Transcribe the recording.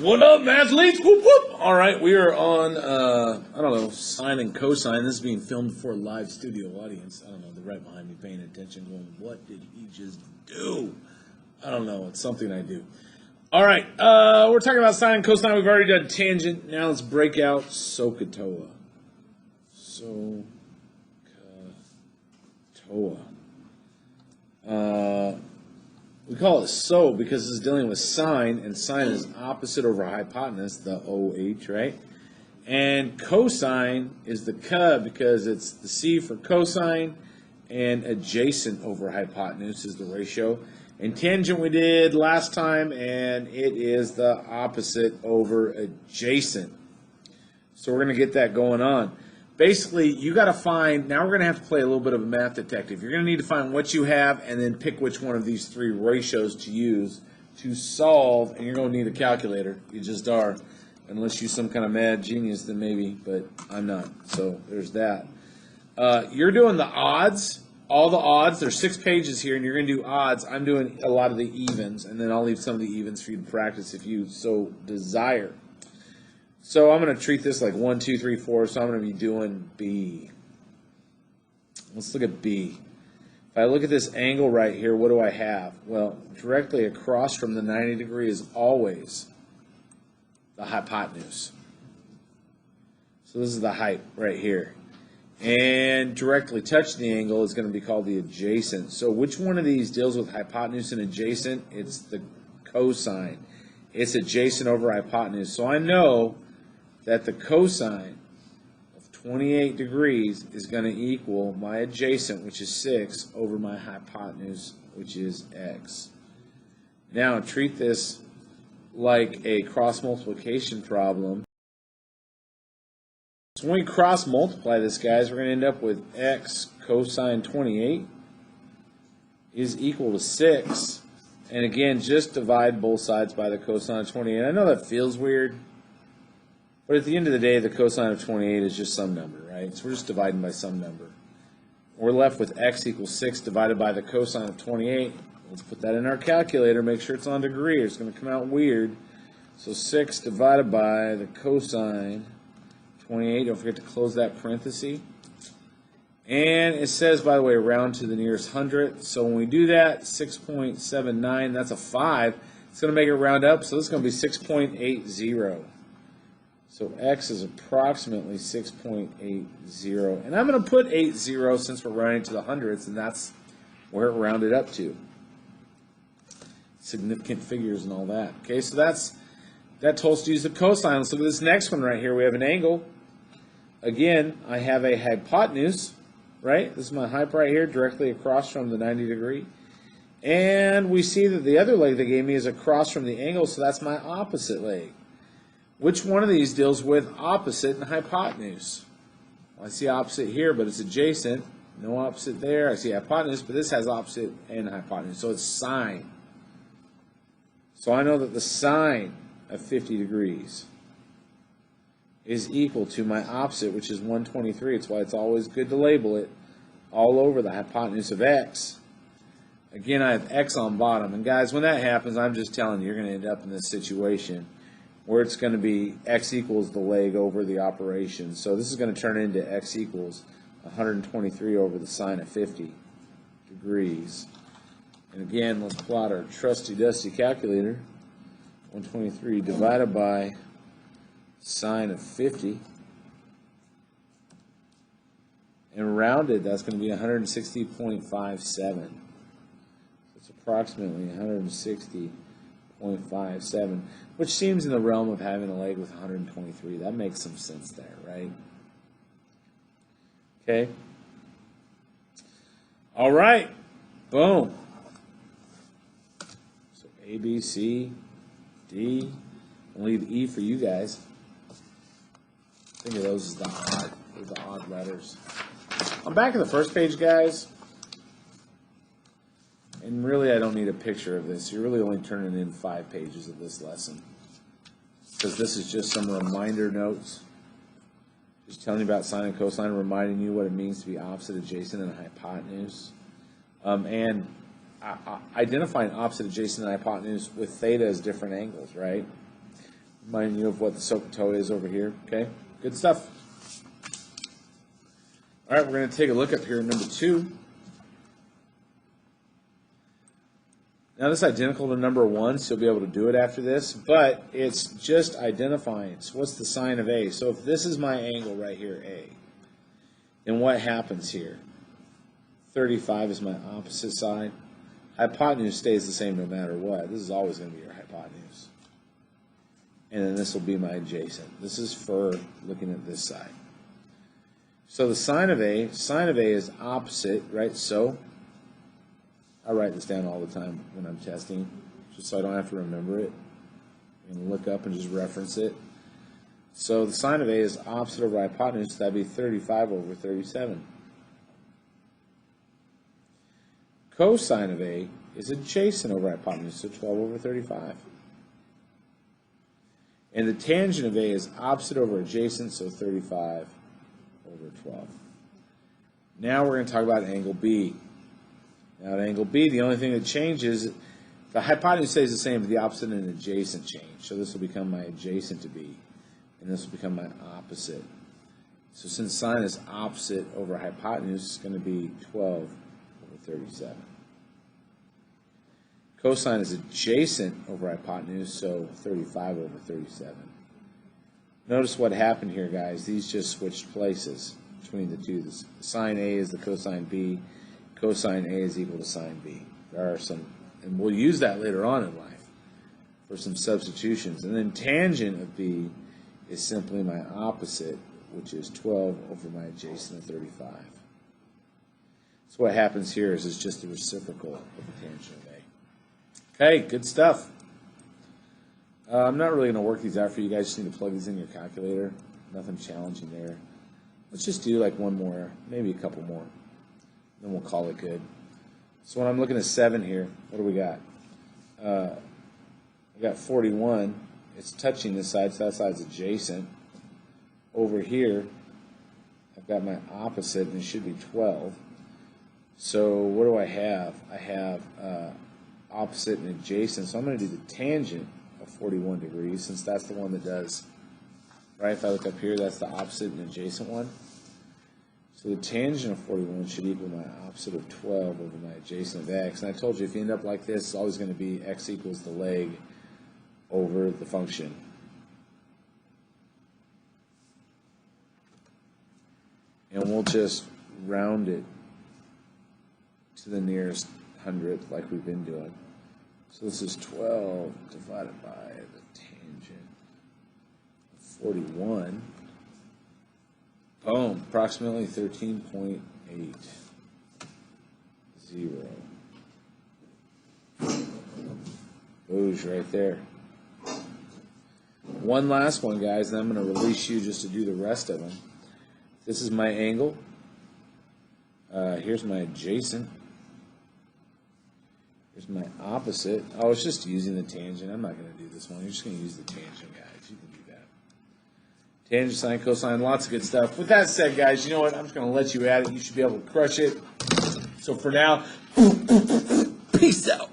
What up, athletes? Whoop, whoop. All right, we are on, I don't know, Sine and Cosine. This is being filmed for a live studio audience. I don't know, they're right behind me paying attention going, what did he just do? I don't know, it's something I do. All right, we're talking about sine and cosine. We've already done tangent. Now let's break out SOHCAHTOA. SOHCAHTOA. We call it SO because it's dealing with sine, and sine is opposite over hypotenuse, the OH, right? And cosine is the C because it's the C for cosine, and adjacent over hypotenuse is the ratio. And tangent we did last time, and it is the opposite over adjacent. So we're going to get that going on. Basically, you got to find, now we're going to have to play a little bit of a math detective. You're going to need to find what you have and then pick which one of these three ratios to use to solve, and you're going to need a calculator. You just are. Unless you're some kind of mad genius, then maybe, but I'm not. So there's that. You're doing the odds, all the odds. There's 6 pages here, and you're going to do odds. I'm doing a lot of the evens, and then I'll leave some of the evens for you to practice if you so desire. So I'm going to treat this like 1, 2, 3, 4, so I'm going to be doing B. Let's look at B. If I look at this angle right here, what do I have? Well, directly across from the 90 degree is always the hypotenuse. So this is the height right here. And directly touching the angle is going to be called the adjacent. So which one of these deals with hypotenuse and adjacent? It's the cosine. It's adjacent over hypotenuse. So I know that the cosine of 28 degrees is going to equal my adjacent, which is 6, over my hypotenuse, which is x. Now treat this like a cross multiplication problem. So when we cross multiply this, guys, we're going to end up with x cosine 28 is equal to 6. And again, just divide both sides by the cosine of 28. I know that feels weird, but at the end of the day, the cosine of 28 is just some number, right? So we're just dividing by some number. We're left with x equals 6 divided by the cosine of 28. Let's put that in our calculator, make sure it's on degree, or it's going to come out weird. So 6 divided by the cosine 28. Don't forget to close that parenthesis. And it says, by the way, round to the nearest hundredth. So when we do that, 6.79, that's a 5. It's going to make it round up, so this is going to be 6.80. So x is approximately 6.80. And I'm going to put 80 since we're rounding to the hundredths, and that's where it rounded up to. Significant figures and all that. Okay, so that told us to use the cosine. Let's look at this next one right here. We have an angle. Again, I have a hypotenuse, right? This is my hype right here, directly across from the 90 degree. And we see that the other leg they gave me is across from the angle, so that's my opposite leg. Which one of these deals with opposite and hypotenuse? Well, I see opposite here, but it's adjacent. No opposite there. I see hypotenuse, but this has opposite and hypotenuse, so it's sine. So I know that the sine of 50 degrees is equal to my opposite, which is 123. It's why it's always good to label it all over the hypotenuse of x. Again, I have x on bottom. And guys, when that happens, I'm just telling you, you're going to end up in this situation where it's going to be x equals the leg over the operation. So this is going to turn into x equals 123 over the sine of 50 degrees. And again, let's plot our trusty-dusty calculator. 123 divided by sine of 50. And rounded, that's going to be 160.57. It's approximately 160.57, which seems in the realm of having a leg with 123. That makes some sense there, right? Okay. All right. Boom. So A, B, C, D. I'll leave E for you guys. Think of those as the odd letters. I'm back in the first page, guys. And really, I don't need a picture of this. You're really only turning in 5 pages of this lesson, because this is just some reminder notes. Just telling you about sine and cosine, reminding you what it means to be opposite, adjacent, and hypotenuse. And identifying opposite, adjacent, and hypotenuse with theta as different angles, right? Remind you of what the SOHCAHTOA is over here. Okay, good stuff. All right, we're going to take a look up here at number 2. Now this is identical to number 1, so you'll be able to do it after this, but it's just identifying. So what's the sine of A? So if this is my angle right here, A, then what happens here? 35 is my opposite side. Hypotenuse stays the same no matter what. This is always going to be your hypotenuse. And then this will be my adjacent. This is for looking at this side. So the sine of A is opposite, right? So I write this down all the time when I'm testing, just so I don't have to remember it. And look up and just reference it. So the sine of A is opposite over hypotenuse, so that'd be 35 over 37. Cosine of A is adjacent over hypotenuse, so 12 over 35. And the tangent of A is opposite over adjacent, so 35 over 12. Now we're going to talk about angle B. Now at angle B, the only thing that changes, the hypotenuse stays the same, but the opposite and adjacent change. So this will become my adjacent to B, and this will become my opposite. So since sine is opposite over hypotenuse, it's going to be 12 over 37. Cosine is adjacent over hypotenuse, so 35 over 37. Notice what happened here, guys. These just switched places between the two. The sine A is the cosine B. Cosine A is equal to sine B. There are some, and we'll use that later on in life for some substitutions. And then tangent of B is simply my opposite, which is 12 over my adjacent of 35. So what happens here is it's just the reciprocal of the tangent of A. Okay, good stuff. I'm not really going to work these out for you guys. Just need to plug these in your calculator. Nothing challenging there. Let's just do like one more, maybe a couple more. Then we'll call it good. So when I'm looking at 7 here, what do we got? We got 41. It's touching this side, so that side's adjacent. Over here, I've got my opposite, and it should be 12. So what do I have? I have opposite and adjacent. So I'm going to do the tangent of 41 degrees, since that's the one that does, right? If I look up here, that's the opposite and adjacent one. So the tangent of 41 should equal my opposite of 12 over my adjacent of x. And I told you, if you end up like this, it's always going to be x equals the leg over the function. And we'll just round it to the nearest hundredth like we've been doing. So this is 12 divided by the tangent of 41. Boom, approximately 13.80. Boosh, right there. One last one, guys, and I'm going to release you just to do the rest of them. This is my angle. Here's my adjacent. Here's my opposite. Oh, it's just using the tangent. I'm not going to do this one. You're just going to use the tangent, guys. You can do that. Tangent, sine, cosine, lots of good stuff. With that said, guys, you know what? I'm just going to let you at it. You should be able to crush it. So for now, peace out.